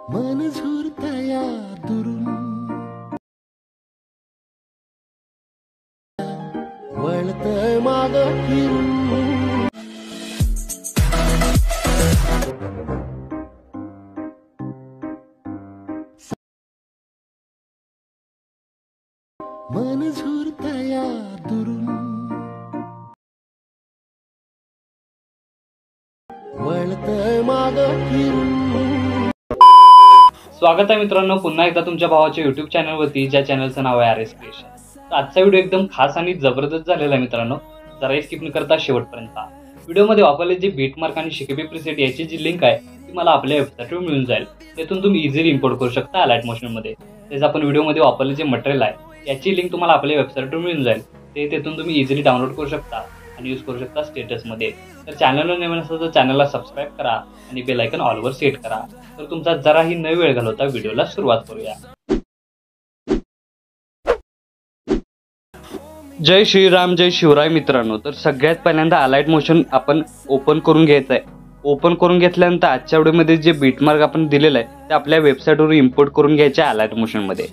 मन झुरतया दुरून वळतय माग फिरून मन झुरतया दुरून वळतय माग फिरून। स्वागत आहे मित्रांनो पुन्हा एकदा तुमच्या भावाच्या YouTube चॅनलवरती, ज्या चॅनलचं नाव आहे RS क्रिएशन। तर आजचा व्हिडिओ एकदम खास आणि जबरदस्त झालेला आहे मित्रांनो, जरा स्किप न करता शेवटपर्यंत। व्हिडिओमध्ये वापरले जे बीटमार्क आणि शिकेबी प्रीसेट याची जी लिंक आहे ती मला आपल्या वेबसाईटवर मिळून जाईल। त्यातून तुम्ही इझिली इम्पोर्ट करू शकता अलाइट मोशनमध्ये। तेच आपण व्हिडिओमध्ये वापरले जे मटेरियल आहे याची लिंक तुम्हाला आपल्या वेबसाईटवर मिळून जाईल। तेथून तुम्ही इझिली डाउनलोड करू शकता आणि यूज करू शकता स्टेटसमध्ये। तर चॅनलला नवीन असेल तर चॅनलला सबस्क्राईब करा आणि बेल आयकॉन ऑलवर सेट करा। तर तुमचा जराही न वेळ घालवता व्हिडिओला सुरुवात करूया। जय श्रीराम जय शिवराय मित्रांनो। तर सगळ्यात पहिल्यांदा अलाइट मोशन आपण ओपन करून घ्यायचं आहे। ओपन करून घेतल्यानंतर आजच्या व्हिडिओमध्ये जे बीटमार्क आपण दिलेलं आहे ते आपल्या वेबसाईटवर इम्पोर्ट करून घ्यायचे आहे अलाइट मोशनमध्ये।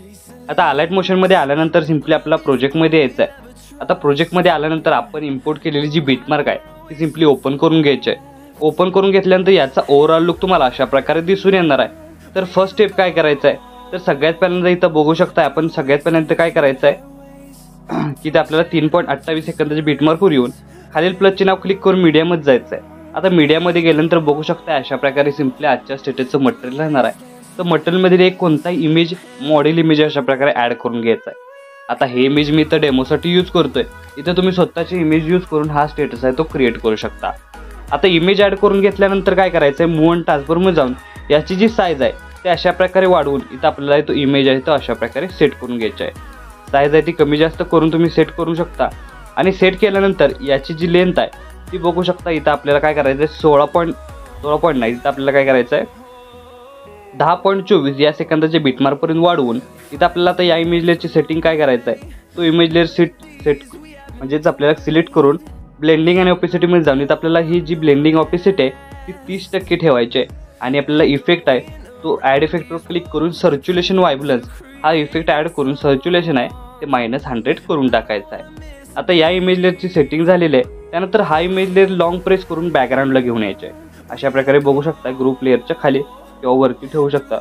आता अलाइट मोशनमध्ये आल्यानंतर सिंपली आपला प्रोजेक्टमध्ये यायचं आहे। आता प्रोजेक्टमध्ये आल्यानंतर आपण इम्पोर्ट केलेली जी बीटमार्क आहे ती सिंपली ओपन करून घ्यायची आहे। ओपन करून घेतल्यानंतर याचा ओव्हरऑल लुक तुम्हाला अशा प्रकारे दिसून येणार आहे। तर फर्स्ट स्टेप काय करायचं आहे, तर सगळ्यात पहिल्यांदा इथं बघू शकता आपण सगळ्यात पहिल्यांदा काय करायचं आहे की ते आपल्याला 3.28 सेकंदाची बीटमार्कवर येऊन खालील प्लसचे नाव क्लिक करून मीडियामध्ये जायचं आहे। आता मीडियामध्ये गेल्यानंतर बघू शकता अशा प्रकारे सिंपली आजच्या स्टेटसचं मटेरियल राहणार आहे। तर मटेरियलमध्ये एक कोणताही इमेज मॉडेल इमेज अशा प्रकारे ॲड करून घ्यायचा आहे। आता हे इमेज मी तर डेमोसाठी यूज करतोय, इथं तुम्ही स्वतःची इमेज यूज करून हा स्टेटस आहे तो क्रिएट करू शकता। आता इमेज ॲड करून घेतल्यानंतर काय करायचं आहे, मूव्ह अँड ट्रान्सफॉर्ममध्ये जाऊन याची जी साईज आहे ते अशा प्रकारे वाढवून इथं आपल्याला तो इमेज आहे तो अशा प्रकारे सेट करून घ्यायचा आहे। साईज आहे ती कमी जास्त करून तुम्ही सेट करू शकता। आणि सेट केल्यानंतर याची जी लेंथ आहे ती बघू शकता। इथं आपल्याला काय करायचं आहे 16 नाही, इथं आपल्याला काय करायचं आहे 10.24 या सेकंदाच्या बीटमार्कपर्यंत वाढवून इथं आपल्याला आता या इमेज लेअरची सेटिंग काय करायचं आहे, तो इमेज लेअर सेट म्हणजेच आपल्याला सिलेक्ट करून ब्लेंडिंग आणि ऑपेसिटीमध्ये जाऊन इथं आपल्याला ही जी ब्लेंडिंग ऑपेसिटी आहे ती 30% ठेवायची आहे। आणि आपल्याला इफेक्ट आहे तो ॲड इफेक्टवर क्लिक करून सर्क्युलेशन व्हायब्रन्स हा इफेक्ट ॲड करून सर्क्युलेशन आहे ते -100 करून टाकायचं आहे। आता या इमेज लेअरची सेटिंग झालेली आहे। त्यानंतर हा इमेज लेअर लॉंग प्रेस करून बॅकग्राऊंडला घेऊन यायचे आहे। अशा प्रकारे बघू शकता ग्रुप लेअरच्या खाली किंवा वरती ठेवू शकता।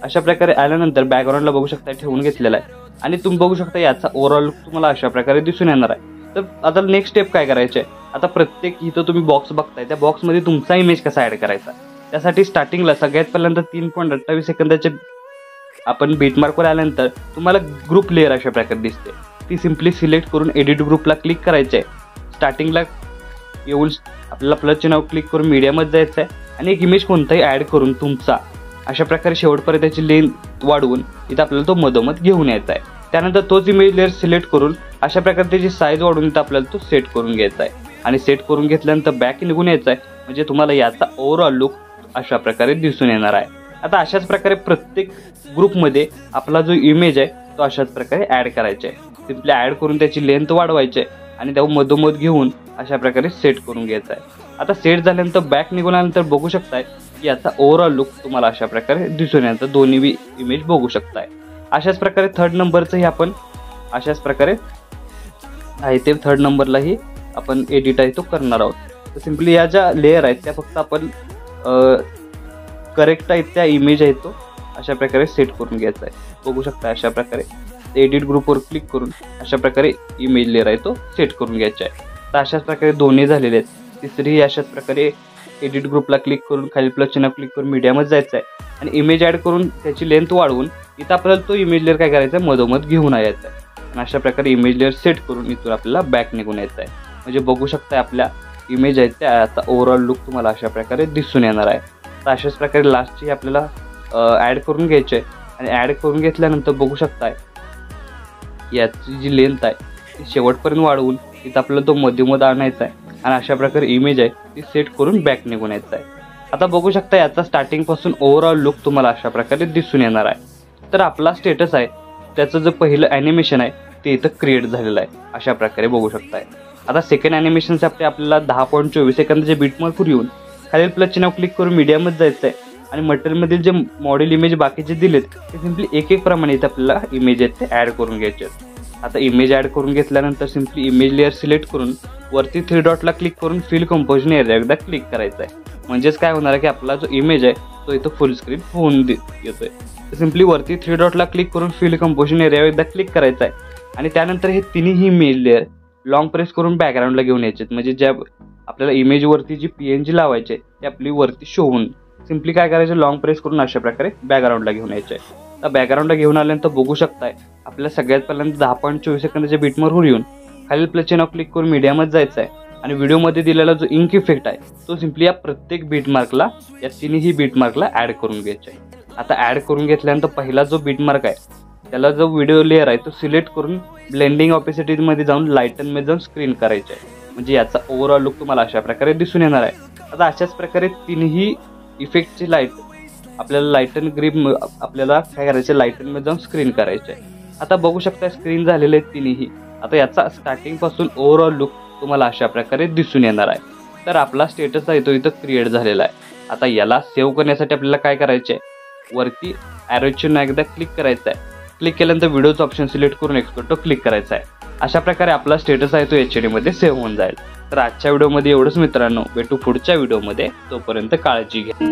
अशा प्रकारे आल्यानंतर बॅकग्राऊंडला बघू शकता ठेवून घेतलेला आहे आणि तुम्ही बघू शकता याचा ओव्हरऑल लुक तुम्हाला अशा प्रकारे दिसून येणार आहे। तर आता नेक्स्ट स्टेप काय करायचे आहे, आता प्रत्येक इथं तुम्ही बॉक्स बघताय त्या बॉक्समध्ये तुमचा इमेज कसा ॲड करायचा, त्यासाठी स्टार्टिंगला सगळ्यात पहिल्यांदा 3.28 सेकंदाचे आपण बीटमार्कवर आल्यानंतर तुम्हाला ग्रुप लेअर अशा प्रकारे दिसते, ती सिम्पली सिलेक्ट करून एडिट ग्रुपला क्लिक करायचे आहे। स्टार्टिंगला येऊन आपल्याला प्लसचे नाव क्लिक करून मीडियामध्ये जायचं आहे आणि एक इमेज कोणताही ॲड करून तुमचा अशा प्रकारे शेवटपर्यंत त्याची लेंथ वाढवून इथं आपल्याला तो मधोमध घेऊन यायचा आहे। त्यानंतर तोच इमेज लेअर सिलेक्ट करून अशा प्रकारे त्याची साईज वाढवून इथं आपल्याला तो सेट करून घ्यायचा आहे। आणि सेट करून घेतल्यानंतर बॅक निघून यायचा आहे, म्हणजे तुम्हाला याचा ओव्हरऑल लुक अशा प्रकारे दिसून येणार आहे। आता अशाच प्रकारे प्रत्येक ग्रुपमध्ये आपला जो इमेज आहे तो अशाच प्रकारे ॲड करायचा आहे। सिम्पली ॲड करून त्याची लेंथ वाढवायची आहे आणि त्या मधोमध घेऊन अशा प्रकारे सेट करून घ्यायचा आहे। आता सेट झाल्यानंतर बॅक निघून आल्यानंतर बघू शकताय की याचा ओव्हरऑल लुक तुम्हाला अशा प्रकारे दिसून येणार, दोन्ही इमेज बघू शकताय। अशाच प्रकारे थर्ड नंबरचंही आपण अशाच प्रकारे आहे ते थर्ड नंबरलाही आपण एडिट आहे तो करणार आहोत। तर सिम्पली या ज्या लेअर आहेत त्या फक्त आपण करेक्ट आहेत त्या इमेज आहे तो अशा प्रकारे सेट करून घ्यायचा आहे। बघू शकता अशा प्रकारे एडिट ग्रुपवर क्लिक करून अशा प्रकारे इमेज लेअर आहे तो सेट करून घ्यायचा आहे। तर अशाच प्रकारे दोन्ही झालेले आहेत। तिसरी अशाच प्रकारे एडिट ग्रुपला क्लिक करून खाली प्लस चिन्ह क्लिक करून मीडियामध्ये जायचं आहे आणि इमेज ॲड करून त्याची लेंथ वाढवून इथं आपल्याला तो इमेज लेअर काय करायचा आहे मधोमध घेऊन यायचा आहे आणि अशा प्रकारे इमेज लेअर सेट करून इथून आपल्याला बॅक निघून यायचं आहे। म्हणजे बघू शकता आपल्या इमेज आहेत त्याचा ओव्हरऑल लुक तुम्हाला अशा प्रकारे दिसून येणार आहे। तर अशाच प्रकारे लास्टची आपल्याला ॲड करून घ्यायची आहे आणि ॲड करून घेतल्यानंतर बघू शकताय याची जी लेंथ आहे ती शेवटपर्यंत वाढवून इथं आपल्याला तो मध्यमध आणायचा आहे आणि अशा प्रकारे इमेज आहे ती सेट करून बॅक निघून यायचं आहे। आता बघू शकता याचा स्टार्टिंगपासून ओव्हरऑल लुक तुम्हाला अशा प्रकारे दिसून येणार आहे। तर आपला स्टेटस आहे त्याचं जे पहिलं ॲनिमेशन आहे ते इथं क्रिएट झालेलं आहे अशा प्रकारे बघू शकताय। आता सेकंड ॲनिमेशनसाठी आपल्याला 10.24 सेकंदाचे बीटमार्कवर येऊन खालील प्लस चिन्ह क्लिक करून मीडियामध्ये जायचं आहे आणि मटेरियलमधील जे मॉडेल इमेज बाकीचे दिलेत ते सिम्पली एक एक प्रमाणे इथे आपल्याला इमेज आहेत ते ॲड करून घ्यायचे आहेत। आता इमेज ॲड करून घेतल्यानंतर सिम्पली इमेज लेअर सिलेक्ट करून वरती 3 डॉटला क्लिक करून फिल कंपोजिशन एरिया एकदा क्लिक करायचा आहे। म्हणजेच काय होणार आहे की आपला जो इमेज आहे तो इथं फुल स्क्रीन होऊन येतोय। सिम्पली वरती 3 डॉटला क्लिक करून फिल कंपोजिशन एरिया एकदा क्लिक करायचा आहे आणि त्यानंतर हे तिन्ही इमेज लेअर लॉंग प्रेस करून बॅकग्राऊंडला घेऊन यायचे। म्हणजे ज्या आपल्याला इमेजवरती जी PNG लावायचे ते आपली वरती शो होऊन सिम्पली काय करायचं लॉंग प्रेस करून अशा प्रकारे बॅकग्राऊंडला घेऊन यायचे। तर बॅकग्राऊंडला घेऊन आल्यानंतर बघू शकताय आपल्याला सगळ्यात पहिल्यांदा 10.24 सेकंदाचे बीटमार्कवर येऊन खालील प्लस चिन्हावर क्लिक करून मीडियामध्ये जायचं आहे आणि व्हिडिओमध्ये दिलेला जो इंक इफेक्ट आहे तो सिम्पली या प्रत्येक बीटमार्कला या तिन्ही बीटमार्कला ॲड करून घ्यायचा आहे। आता ॲड करून घेतल्यानंतर पहिला जो बीटमार्क आहे त्याला जो व्हिडिओ लेअर आहे तो सिलेक्ट करून ब्लेंडिंग ऑपेसिटीमध्ये जाऊन लाईटनमध्ये जाऊन स्क्रीन करायचे आहे। म्हणजे याचा ओव्हरऑल लुक तुम्हाला अशा प्रकारे दिसून येणार आहे। आता अशाच प्रकारे तिन्ही इफेक्टची लाईट आपल्याला लाईटन ग्रीप आपल्याला काय करायचे लाईटनमध्ये जाऊन स्क्रीन करायचे आहे। आता बघू शकता स्क्रीन झालेले आहेत तिन्ही। आता याचा स्टार्टिंगपासून ओव्हरऑल लुक तुम्हाला अशा प्रकारे दिसून येणार आहे। तर आपला स्टेटस आहे तो इथं क्रिएट झालेला आहे। आता याला सेव्ह करण्यासाठी आपल्याला काय करायचे आहे वरती ॲरो चिन्ह एकदा क्लिक करायचं आहे। क्लिक केल्यानंतर व्हिडिओचं ऑप्शन सिलेक्ट करून एक्सपोर्ट क्लिक करायचा आहे। अशा प्रकारे आपला स्टेटस आहे तो HD मध्ये सेव्ह होऊन जाईल। तर आजच्या व्हिडिओमध्ये एवढंच मित्रांनो, भेटू पुढच्या व्हिडिओमध्ये, तोपर्यंत काळजी घ्या।